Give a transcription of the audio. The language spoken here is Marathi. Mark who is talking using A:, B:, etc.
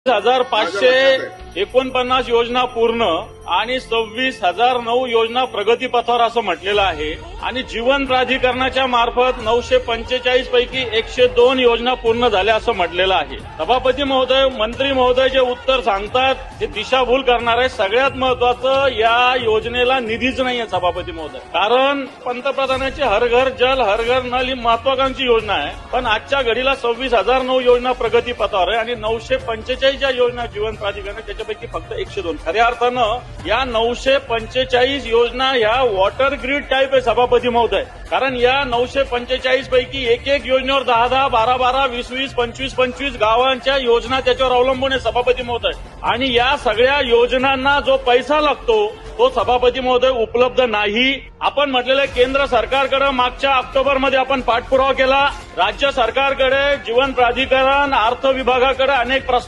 A: 26,549 योजना पूर्ण आणि 26,009 योजना प्रगतीपथावर असं म्हटलेलं आहे आणि जीवन प्राधिकरणाच्या मार्फत 945 पैकी 102 योजना पूर्ण झाल्या असं म्हटलेलं आहे. सभापती महोदय, मंत्री महोदय जे उत्तर सांगतात ते दिशाभूल करणार आहे. सगळ्यात महत्वाचं या योजनेला निधीच नाहीये सभापती महोदय, कारण पंतप्रधानांची हर घर जल हर घर नल ही महत्वाकांक्षी योजना आहे, पण आजच्या घडीला 26,009 योजना प्रगतीपथावर आहे आणि 945 ज्या योजना जीवन प्राधिकरण त्याच्यापैकी फक्त 102. खऱ्या अर्थानं या 945 योजना ह्या वॉटर ग्रीड टाईप आहे सभापती महोदय, कारण या 945 पैकी एक योजनेवर 10, 12, 20, 25 गावांच्या योजना त्याच्यावर अवलंबून आहे सभापती महोदय. आणि या सगळ्या योजनांना जो पैसा लागतो तो सभापती महोदय उपलब्ध नाही. आपण म्हटलेलं केंद्र सरकारकडे मागच्या ऑक्टोबरमध्ये आपण पाठपुरावा केला, राज्य सरकारकडे जीवन प्राधिकरण अर्थ विभागाकडे अनेक प्रस्ताव